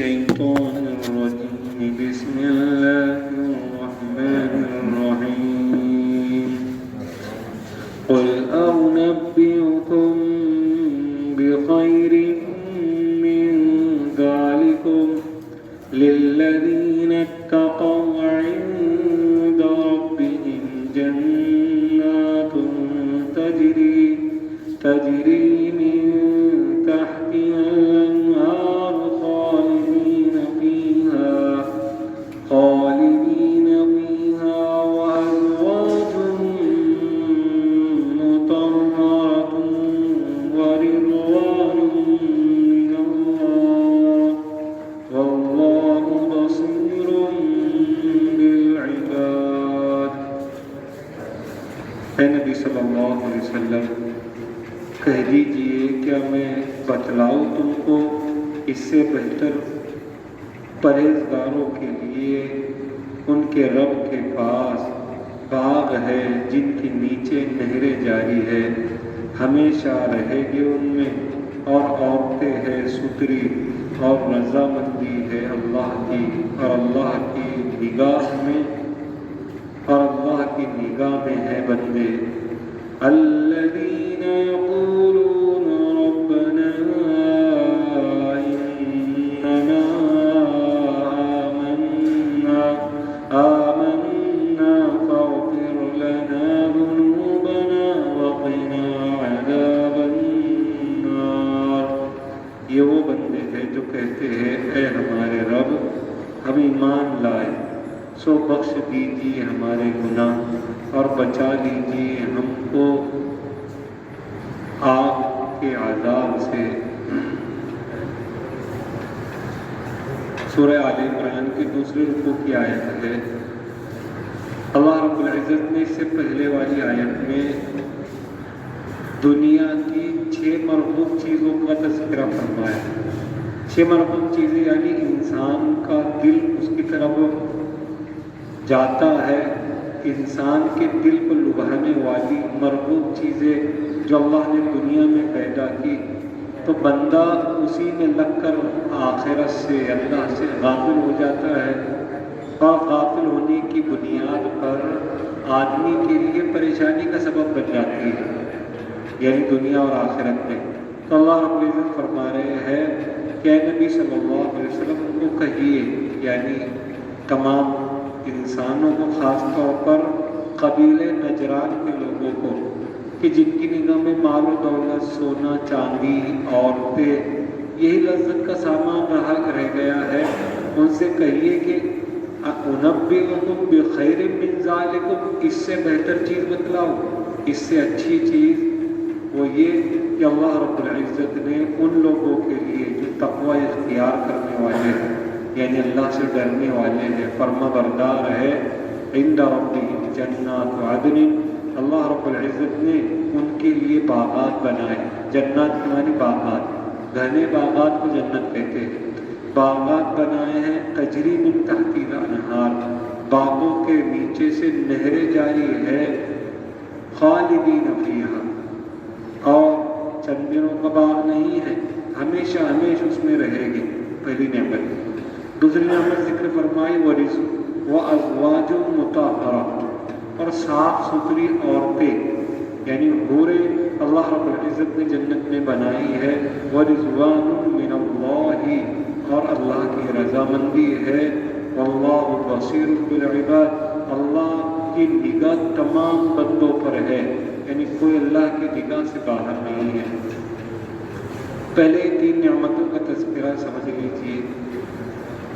الشيطان الرجيم بسم الله الرحمن الرحيم قل أنبئكم بخير من ذلكم للذين اتقوا عند ربهم جنات تجري من تحتها الأنهار خالدين فيها وأزواج مطهرة ورضوان من الله والله بصير بالعباد۔ اے نبی صلی اللہ علیہ وسلم کہہ دیجئے کیا میں بتلاؤں تم کو اس سے بہتر پرہیزگاروں کے لیے ان کے رب کے پاس باغ ہے جن کے نیچے نہریں جاری ہے، ہمیشہ رہے گے ان میں، اور عورتیں ہیں ستری اور رضامندی ہے اللہ کی اور اللہ کی نگاہ میں ہے بندے۔ الذين يقولون ربنا إننا آمنا فاغفر لنا ذنوبنا وقنا عذاب النار۔ یہ وہ بندے ہیں جو کہتے ہیں اے ہمارے رب ہم ایمان لائے سو بخش دیجیے ہمارے گناہ اور بچا لیجیے ہم کو آگ کے عذاب سے۔ سورہ آل عمران کی دوسری رکوع کی آیت ہے۔ اللہ رب العزت نے اس سے پہلے والی آیت میں دنیا کی 6 مرغوب چیزوں کا تذکرہ فرمایا۔ 6 مرغوب چیزیں یعنی انسان کا دل اس کی طرف جاتا ہے، انسان کے دل کو لبھانے والی مرغوب چیزیں جو اللہ نے دنیا میں پیدا کی، تو بندہ اسی میں لگ کر آخرت سے اللہ سے غافل ہو جاتا ہے، اور غافل ہونے کی بنیاد پر آدمی کے لیے پریشانی کا سبب بن جاتی ہے، یعنی دنیا اور آخرت میں۔ تو اللہ رب العزت فرما رہے ہیں کہ اے نبی صلی اللہ علیہ وسلم کو کہیے، یعنی تمام انسانوں کو، خاص طور پر قبیلے نجران کے لوگوں کو، کہ جن کی نگاہ میں مال و دولت، سونا چاندی، عورتیں یہی لذت کا سامان رہ گیا ہے، ان سے کہیے کہ انبئکم بخیر من ذالکم، اس سے بہتر چیز بتلاؤ، اس سے اچھی چیز وہ یہ کہ اللہ رب العزت نے ان لوگوں کے لیے جو تقوی اختیار کرنے والے ہیں، یعنی اللہ سے ڈرنے والے ہیں، فرما بردار ہے، عند ربہم جنات عدن، اللہ رب العزت نے ان کے لیے باغات بنائے۔ جنات کے معنی باغات، گھنے باغات کو جنت کہتے ہیں۔ باغات بنائے ہیں تجری من تحتی الانہار، باغوں کے نیچے سے نہریں جاری ہے، خالدین فیہا، اور چند دنوں کا باغ نہیں ہے، ہمیشہ اس میں رہے گے۔ پہلی نعمت۔ دوسری نعمت ذکر فرمائی وازواج مطہرہ، اور صاف ستھری عورتیں، یعنی حوریں اللہ رب العزت نے جنت میں بنائی ہے، ورضوان من اللہ، اور اللہ کی رضامندی ہے، واللہ بصیر بالعباد، اللہ کی نگاہ تمام بندوں پر ہے، یعنی کوئی اللہ کی نگاہ سے باہر نہیں ہے۔ پہلے 3 نعمتوں کا تذکرہ سمجھ لیجیے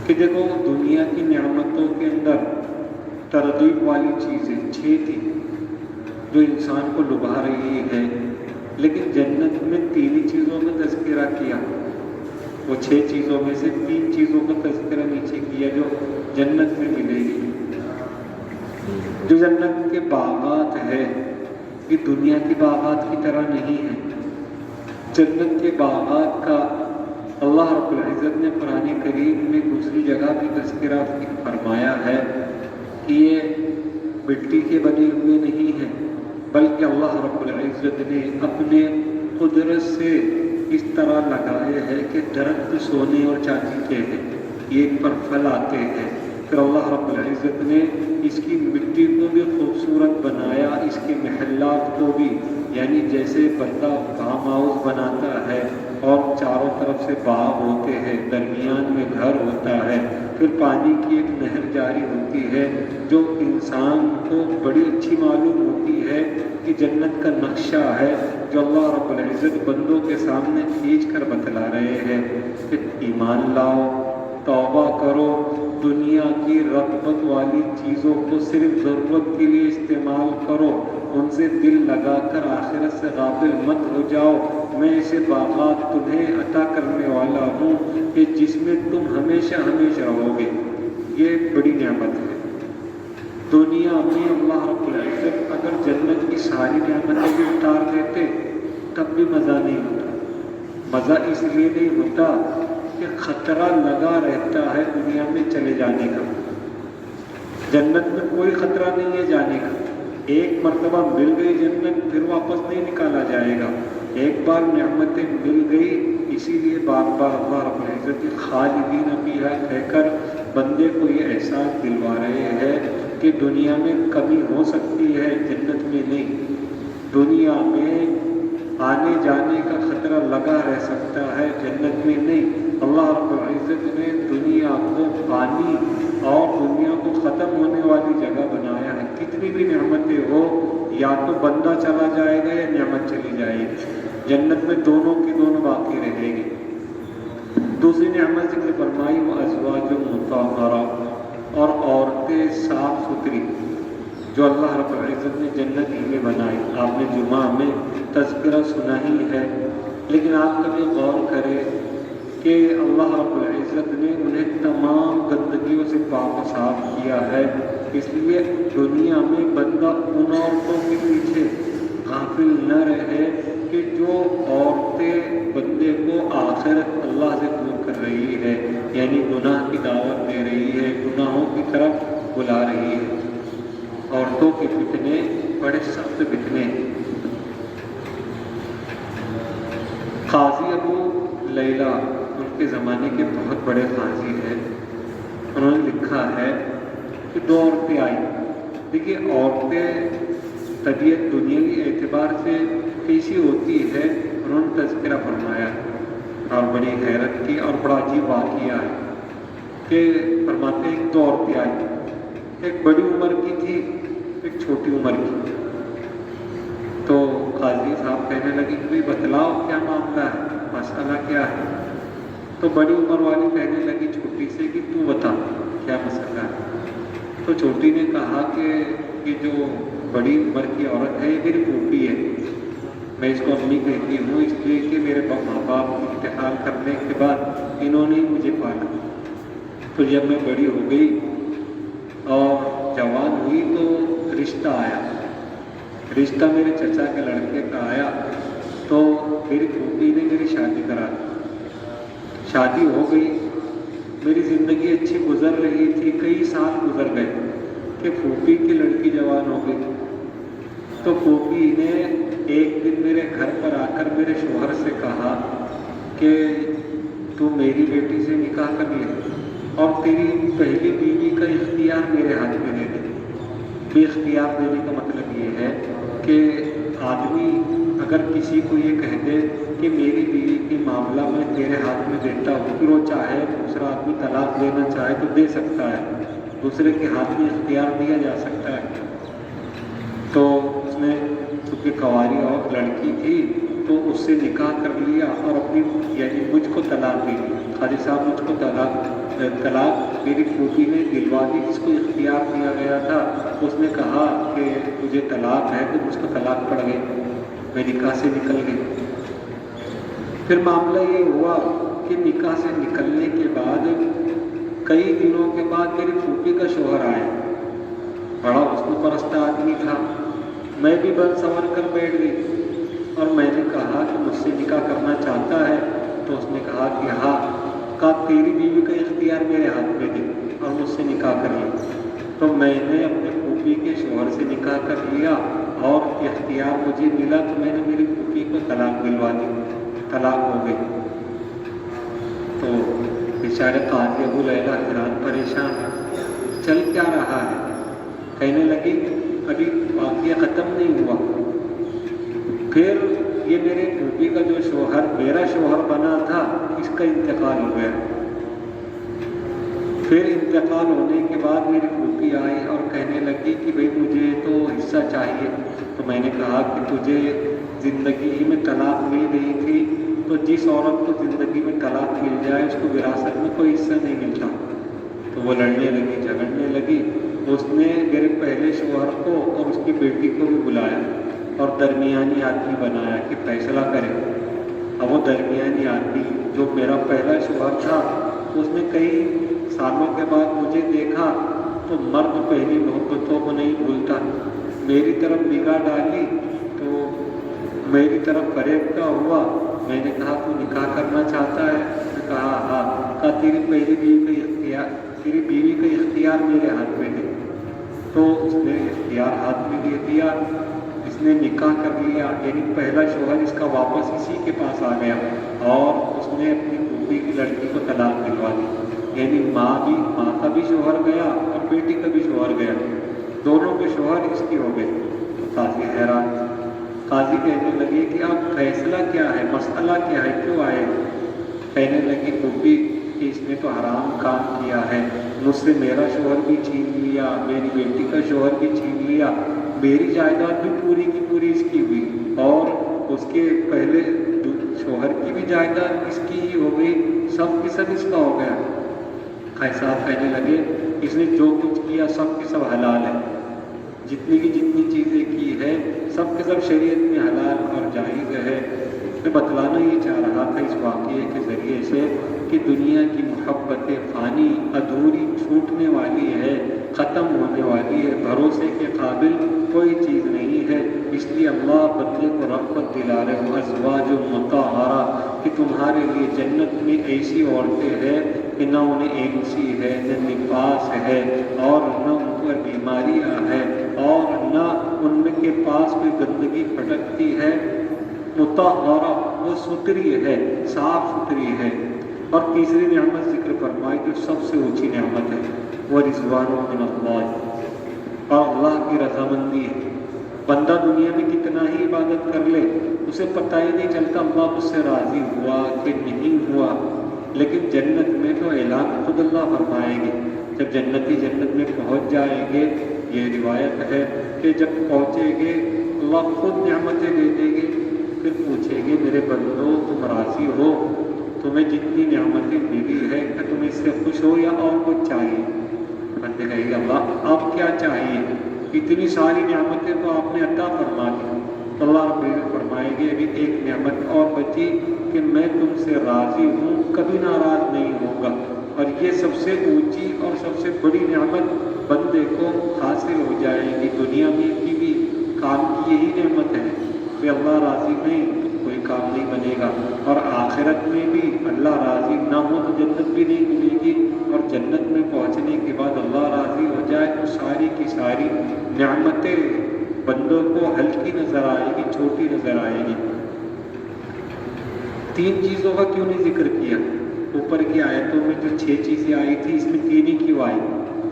کہ دیکھو دنیا کی نعمتوں کے اندر ترغیب والی چیزیں 6 تھیں جو انسان کو لبھا رہی ہے، لیکن جنت میں 3 ہی چیزوں کا تذکرہ کیا۔ وہ 6 چیزوں میں سے 3 چیزوں کا تذکرہ نیچے کیا جو جنت میں ملے گی۔ جو جنت کے باغات ہے یہ دنیا کی باغات کی طرح نہیں ہے۔ جنت کے باغات کا اللہ رب العزت نے قرآن کریم میں دوسری جگہ بھی تذکرہ فرمایا ہے کہ یہ مٹی کے بنے ہوئے نہیں ہیں، بلکہ اللہ رب العزت نے اپنے قدرت سے اس طرح لگائے ہیں کہ درخت سونے اور چاندی کے ہیں، یہ ان پر پھل آتے ہیں۔ پھر اللہ رب العزت نے اس کی مٹی کو بھی خوبصورت بنایا، اس کے محلات کو بھی، یعنی جیسے بندہ فارم ہاؤس بناتا ہے اور چاروں طرف سے باغ ہوتے ہیں، درمیان میں گھر ہوتا ہے، پھر پانی کی ایک نہر جاری ہوتی ہے جو انسان کو بڑی اچھی معلوم ہوتی ہے کہ جنت کا نقشہ ہے جو اللہ رب العزت بندوں کے سامنے کھینچ کر بتلا رہے ہیں کہ ایمان لاؤ، توبہ کرو، دنیا کی رغبت والی چیزوں کو صرف ضرورت کے لیے استعمال کرو، ان سے دل لگا کر آخرت سے غافل مت ہو جاؤ، میں ایسے باغات تمہیں عطا کرنے والا ہوں کہ جس میں تم ہمیشہ ہمیشہ رہو گے۔ یہ بڑی نعمت ہے۔ دنیا میں اللہ رب العزت اگر جنت کی ساری نعمتیں بھی اتار دیتے تب بھی مزہ نہیں ہوتا۔ مزہ اس لیے نہیں ہوتا کہ خطرہ لگا رہتا ہے دنیا میں چلے جانے کا۔ جنت میں کوئی خطرہ نہیں ہے جانے کا، ایک مرتبہ مل گئی جنت پھر واپس نہیں نکالا جائے گا۔ ایک بار نعمتیں مل گئی، اسی لیے بار بار اللہ رب العزت خالدین فیہا کہہ کر بندے کو یہ احساس دلوا رہے ہیں کہ دنیا میں کمی ہو سکتی ہے، جنت میں نہیں۔ دنیا میں آنے جانے کا خطرہ لگا رہ سکتا ہے، جنت میں نہیں۔ اللہ رب العزت نے دنیا کو پانی اور دنیا کو ختم ہونے والی جگہ بنایا ہے۔ کتنی بھی نعمتیں ہو، یا تو بندہ چلا جائے گا یا نعمت چلی جائے گی۔ جنت میں دونوں کی دونوں باقی رہے گی۔ دوسری نعمت ذکر فرمائی وہ ازواج مطہرہ، اور عورتیں صاف ستھری جو اللہ رب العزت نے جنت ہی میں بنائی۔ آپ نے جمعہ میں تذکرہ سنا ہی ہے، لیکن آپ کبھی غور کریں کہ اللہ رب العزت نے انہیں تمام گندگیوں سے پاک و صاف کیا ہے۔ اس لیے دنیا میں بندہ ان عورتوں کے پیچھے غافل نہ رہے کہ جو عورتیں بندے کو آخرت اللہ سے دور کر رہی ہے، یعنی گناہ کی دعوت دے رہی ہے، گناہوں کی طرف بلا رہی ہے۔ عورتوں کے فتنے بڑے سخت فتنے ہیں۔ قاضی ابو لیلہ ان کے زمانے کے بہت بڑے قاضی ہیں، انہوں نے لکھا ہے کہ دو عورتیں آئیں۔ دیکھیے عورتیں طبیعت دنیاوی اعتبار سے کیسی ہوتی ہے انہوں نے تذکرہ فرمایا اور بڑی حیرت کی اور بڑا عجیب واقعہ ہے کہ فرماتے ہیں دو عورتیں آئیں، ایک بڑی عمر کی تھی، ایک چھوٹی عمر کی۔ تو قاضی صاحب کہنے لگے کہ بتلاؤ کیا معاملہ ہے، مسئلہ کیا ہے؟ تو بڑی عمر والی کہنے لگی چھوٹی سے کہ تو بتا کیا مسئلہ ہے۔ تو چھوٹی نے کہا کہ یہ جو بڑی عمر کی عورت ہے یہ میری پھوپھی ہے، میں اس کو امی کہتی ہوں اس لیے کہ میرے ماں باپ انتقال کرنے کے بعد انہوں نے مجھے پالا۔ تو جب میں بڑی ہو گئی اور جوان ہوئی تو رشتہ آیا، رشتہ میرے چچا کے لڑکے کا آیا، تو میری پھوپھی نے میری شادی کرا دی۔ شادی ہو گئی، میری زندگی اچھی گزر رہی تھی، کئی سال گزر گئے کہ پھوپھی کی لڑکی جوان ہو گئی۔ تو پھوپھی نے ایک دن میرے گھر پر آ کر میرے شوہر سے کہا کہ تو میری بیٹی سے نکاح کر لے اور تیری پہلی بیوی کا اختیار میرے ہاتھ میں دے دے۔ بے اختیار دینے کا مطلب یہ ہے کہ آدمی اگر کسی کو یہ کہہ دے کہ میری بیوی کے معاملہ میں تیرے ہاتھ میں دیتا ہوں، پھر وہ چاہے دوسرا آدمی طلاق دینا چاہے تو دے سکتا ہے، دوسرے کے ہاتھ میں اختیار دیا جا سکتا ہے۔ تو اس نے چونکہ کنواری اور لڑکی تھی تو اس سے نکاح کر لیا اور اپنی یعنی مجھ کو طلاق دے دی۔ قاضی صاحب مجھ کو طلاق میری پھوپھی نے دلوا دی، جس کو اختیار دیا گیا تھا اس نے کہا کہ تجھے طلاق ہے، تو مجھ کو طلاق پڑ گئی، میں نکاح سے نکل گئی۔ پھر معاملہ یہ ہوا کہ نکاح سے نکلنے کے بعد کئی دنوں کے بعد میری پھوپھی کا شوہر آیا، بڑا حسن پرست آدمی تھا، میں بھی بن سنور کر بیٹھ گئی اور میں نے کہا کہ مجھ سے نکاح کرنا چاہتا ہے، تو اس نے کہا کہ ہاں، کہا تیری بیوی کا اختیار میرے ہاتھ میں دے اور مجھ سے نکاح کر لیا۔ تو میں نے اپنے پھوپھی کے شوہر سے نکاح کر لیا اور اختیار مجھے ملا تو میں نے میری پھوپھی کو طلاق دلوا دی، طلاق ہو گئی۔ تو بیچارے قاضی ابو لیلہ حضرات پریشان، چل کیا رہا ہے؟ کہنے لگی ابھی واقعہ ختم نہیں ہوا، پھر یہ میرے پھوپھی کا جو شوہر میرا شوہر بنا تھا اس کا انتقال ہو گیا۔ پھر انتقال ہونے کے بعد میری پھوپھی آئی اور کہنے لگی کہ بھئی مجھے تو حصہ چاہیے۔ تو میں نے کہا کہ تجھے زندگی میں طلاق مل گئی تھی تو جس عورت کو زندگی میں طلاق مل جائے اس کو وراثت میں کوئی حصہ نہیں ملتا۔ تو وہ لڑنے لگی، جھگڑنے لگی۔ اس نے میرے پہلے شوہر کو اور اس کی بیٹی کو بھی بلایا اور درمیانی آدمی بنایا کہ فیصلہ کرے۔ اب وہ درمیانی آدمی جو میرا پہلا شوہر تھا اس نے کئی سالوں کے بعد مجھے دیکھا تو مرد پہلی محبتوں کو نہیں بھولتا، میری طرف نگاہ ڈالی تو میری طرف فریب ہوا۔ میں نے کہا تو نکاح کرنا چاہتا ہے؟ میں نے کہا ہاں۔ کہا تیری پہلی بیوی کا اختیار میرے ہاتھ میں ہے۔ تو اس نے اختیار ہاتھ میں دے دیا، اس نے نکاح کر لیا، یعنی پہلا شوہر اس کا واپس اسی کے پاس آ گیا اور اس نے اپنی پھوپھی کی لڑکی کو طلاق دلوا دی، یعنی ماں کا بھی شوہر گیا اور بیٹی کا بھی شوہر گیا، دونوں کے شوہر اس کی ہو گئے۔ تو قاضی حیران، قاضی کہنے لگے کہ اب فیصلہ کیا ہے، مسئلہ کیا ہے، کیوں آئے؟ کہنے لگی پھوپھی کہ اس نے تو حرام کام کیا ہے، مجھ سے میرا شوہر بھی چھین لیا، میری بیٹی کا شوہر بھی چھین لیا، میری جائیداد بھی پوری کی پوری اس کی ہوئی اور اس کے پہلے شوہر کی بھی جائیداد اس کی ہی ہو گئی، سب کی سب اس کا ہو گیا۔ قاضی صاحب کہنے لگے اس نے جو کچھ کیا سب کی سب حلال ہے، جتنی کی جتنی چیزیں کی ہے سب کے سب شریعت میں حلال اور جائز ہے۔ میں بتلانا یہ چاہ رہا تھا اس واقعے کے ذریعے سے کہ دنیا کی محبت فانی ادھوری چھوٹنے والی ہے، ختم ہونے والی ہے، بھروسے کے قابل کوئی چیز نہیں ہے۔ اس لیے اللہ بندے کو رغبت دلا رہے ہو ازواج مطہرہ کہ تمہارے لیے جنت میں ایسی عورتیں ہیں کہ نہ انہیں اینسی ہے، نہ نفاس ہے اور نہ ان پر بیماریاں ہیں اور نہ ان میں کے پاس کوئی گندگی پھٹکتی ہے، مطہرہ وہ ستھری ہے، صاف ستھری ہے۔ اور تیسری نعمت ذکر فرمائی جو سب سے اونچی نعمت ہے وہ رضوان من اللہ، اور اللہ کی رضامندی ہے۔ بندہ دنیا میں کتنا ہی عبادت کر لے اسے پتہ ہی نہیں چلتا اللہ اس سے راضی ہوا کہ نہیں ہوا، لیکن جنت میں تو اعلان خود اللہ فرمائیں گے جب جنتی جنت میں پہنچ جائیں گے۔ یہ روایت ہے کہ جب پہنچیں گے اللہ خود نعمتیں دے دیں گے، پھر پوچھیں گے میرے بندو تم راضی ہو، تمہیں جتنی نعمتیں ملی ہے کہ تم اس سے خوش ہو یا اور کچھ چاہیے؟ بندے کہیں گے اللہ آپ کیا چاہیے، اتنی ساری نعمتیں تو آپ نے عطا فرما دی۔ تو اللہ رب العزت فرمائیں گے ابھی ایک نعمت اور بچی کہ میں تم سے راضی ہوں، کبھی ناراض نہیں ہوگا۔ اور یہ سب سے اونچی اور سب سے بڑی نعمت بندے کو حاصل ہو جائے گی۔ دنیا میں کی بھی کام کی یہی نعمت ہے کہ اللہ راضی نہیں کوئی کام نہیں بنے گا، اور آخرت میں بھی اللہ راضی نہ ہو تو جنت بھی نہیں ملے گی، اور جنت میں پہنچنے کے بعد اللہ راضی ہو جائے تو ساری کی ساری نعمتیں بندوں کو ہلکی نظر آئے گی، چھوٹی نظر آئے گی۔ تین چیزوں کا کیوں نہیں ذکر کیا؟ اوپر کی آیتوں میں جو 6 چیزیں آئی تھی اس میں 3 ہی کیوں آئی؟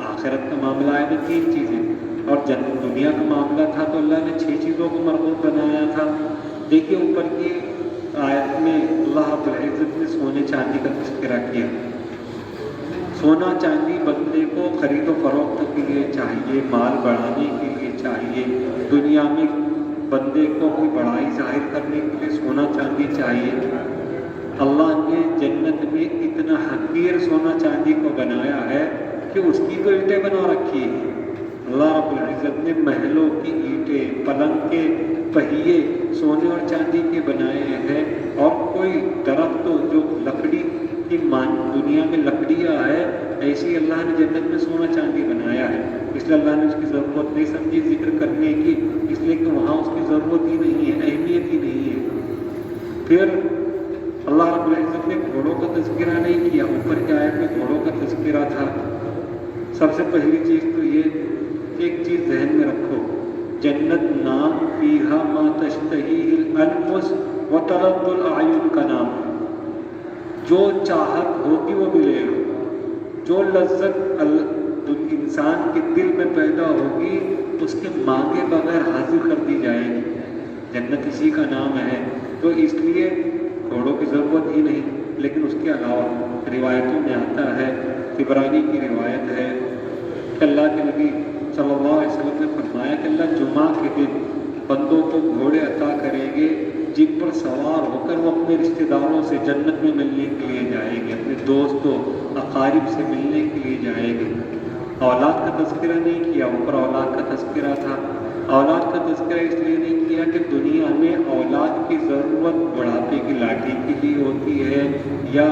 آخرت کا معاملہ آیا تو 3 چیزیں، اور جنت دنیا کا معاملہ تھا تو اللہ نے 6 چیزوں کو مربوط بنایا تھا۔ دیکھیے اوپر کی آیت میں اللہ رب العزت نے سونے چاندی کا تذکرہ کیا۔ سونا چاندی بندے کو خرید و فروخت کے لیے چاہیے، مال بڑھانے کے لیے چاہیے، دنیا میں بندے کو کوئی بڑائی ظاہر کرنے کے لیے سونا چاندی چاہیے۔ اللہ نے جنت میں اتنا حقیر سونا چاندی کو بنایا ہے کہ اس کی تو اینٹیں بنا رکھی ہیں۔ اللہ رب العزت نے محلوں کی اینٹیں، پلنگ کے پہیے سونے اور چاندی کے بنائے ہیں، اور کوئی درخت جو لکڑی کی دنیا میں لکڑیاں ہے ایسی اللہ نے جنت میں سونا چاندی بنایا ہے۔ اس لیے اللہ نے اس کی ضرورت نہیں سمجھی ذکر کرنے کی، اس لیے کہ وہاں اس کی ضرورت ہی نہیں ہے، اہمیت ہی نہیں ہے۔ پھر اللہ رب العزت نے گھوڑوں کا تذکرہ نہیں کیا، اوپر کے آیت میں گھوڑوں کا تذکرہ تھا۔ سب سے پہلی چیز تو یہ ایک چیز ذہن میں رکھو، جنت نام فیہا ما تشتہیہ الانفس وتلذ الاعین کا نام، جو چاہت ہوگی وہ ملے گا۔ جو لذت انسان کے دل میں پیدا ہوگی اس کے مانگے بغیر حاصل کر دی جائے گی. جنت اسی کا نام ہے. تو اس لیے گھوڑوں کی ضرورت ہی نہیں. لیکن اس کے علاوہ روایتوں میں آتا ہے، طبرانی کی روایت ہے کہ اللہ کے نبی صلی اللہ علیہ وسلم نے فرمایا کہ اللہ جمعہ کے دن بندوں کو گھوڑے عطا کریں گے جن پر سوار ہو کر وہ اپنے رشتہ داروں سے جنت میں ملنے کے لیے جائیں گے، اپنے دوستوں اقارب سے ملنے کے لیے جائیں گے. اولاد کا تذکرہ نہیں کیا، اوپر اولاد کا تذکرہ تھا. اولاد کا تذکرہ اس لیے نہیں کیا کہ دنیا میں اولاد کی ضرورت بڑھاپے کی لاٹھی کے لیے ہوتی ہے یا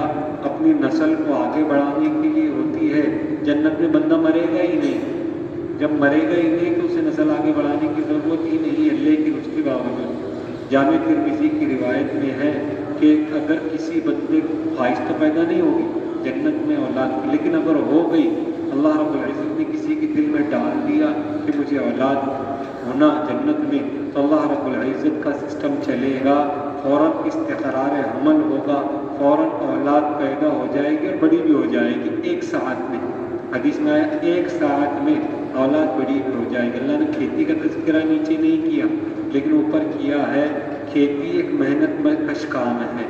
اپنی نسل کو آگے بڑھانے کے لیے ہوتی ہے. جنت میں بندہ مرے گا ہی نہیں. جب مرے گا ہی نہیں تو اسے نسل آگے بڑھانے کی ضرورت ہی نہیں ہے. لیکن اس کے باوجود جامع ترمذی کی روایت میں ہے کہ اگر کسی بندے کو خواہش تو پیدا نہیں ہوگی جنت میں اولاد کی، لیکن اگر ہو گئی، اللہ رب العزت نے کسی کے دل میں ڈال دیا کہ مجھے اولاد ہونا جنت میں، تو اللہ رب العزت کا سسٹم چلے گا، فوراً استقرار حمل ہوگا، فوراً اولاد پیدا ہو جائے گی اور بڑی بھی ہو جائے گی. 1 ساعت میں، حدیث میں آیا 1 ساعت میں اولاد بڑی بھی ہو جائے گی. اللہ نے کھیتی کا تذکرہ نیچے نہیں کیا لیکن اوپر کیا ہے. کھیتی ایک محنت میں کش کام ہے،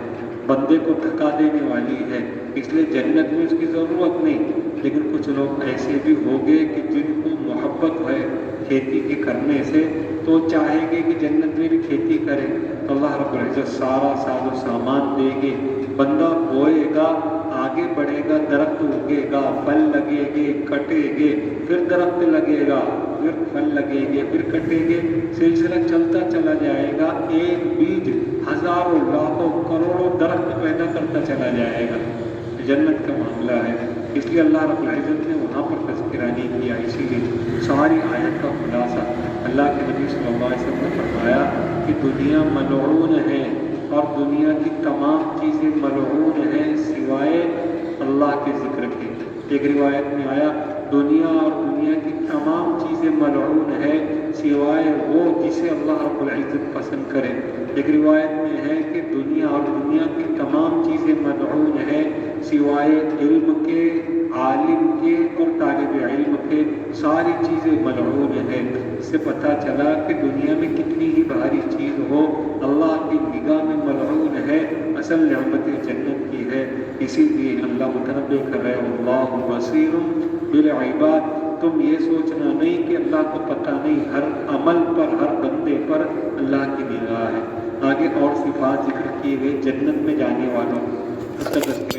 بندے کو تھکا دینے والی ہے، اس لیے جنت میں اس کی ضرورت نہیں. لیکن کچھ لوگ ایسے بھی ہوں گے کہ جن کو محبت ہے کھیتی کے کرنے سے، تو چاہیں گے کہ جنت میں بھی کھیتی کرے، تو اللہ رب العزت سارا ساز و سامان دے گے. بندہ بوئے گا، آگے بڑھے گا، درخت اگے گا، پھل لگے گے، کٹے گے، پھر درخت لگے گا، پھر پھل لگے گے، پھر کٹے گے، سلسلہ چلتا چلا جائے گا. ایک بیج ہزاروں لاکھوں کروڑوں درخت پیدا کرتا چلا جائے گا. جنت کا معاملہ ہے. اس لیے اللہ رب العزت نے وہاں پر تذکرہ نہیں کیا. اسی لیے ساری آیت کا خلاصہ اللہ کے نبی صلی اللہ علیہ وسلم نے فرمایا کہ دنیا ملعون ہے اور دنیا کی تمام چیزیں ملعون ہیں سوائے اللہ کے ذکر کے. ایک روایت میں آیا دنیا اور دنیا کی تمام چیزیں ملعون ہے سوائے وہ جسے اللہ رب العزت پسند کرے. ایک روایت میں ہے کہ دنیا اور دنیا کی تمام چیزیں ملعون ہے سوائے علم کے، عالم کے اور طالب علم کے. ساری چیزیں ملعون ہیں. اس سے پتہ چلا کہ دنیا میں کتنی ہی بھاری چیز ہو اللہ کی نگاہ میں ملعون ہے. اصل نعمت جنت کی ہے. اسی لیے اللہ متنبہ کر رہے اللہ بصیر بالعباد. تم یہ سوچنا نہیں کہ اللہ کو پتہ نہیں، ہر عمل پر، ہر بندے پر اللہ کی نگاہ ہے. آگے اور صفات ذکر کیے گئے جنت میں جانے والوں.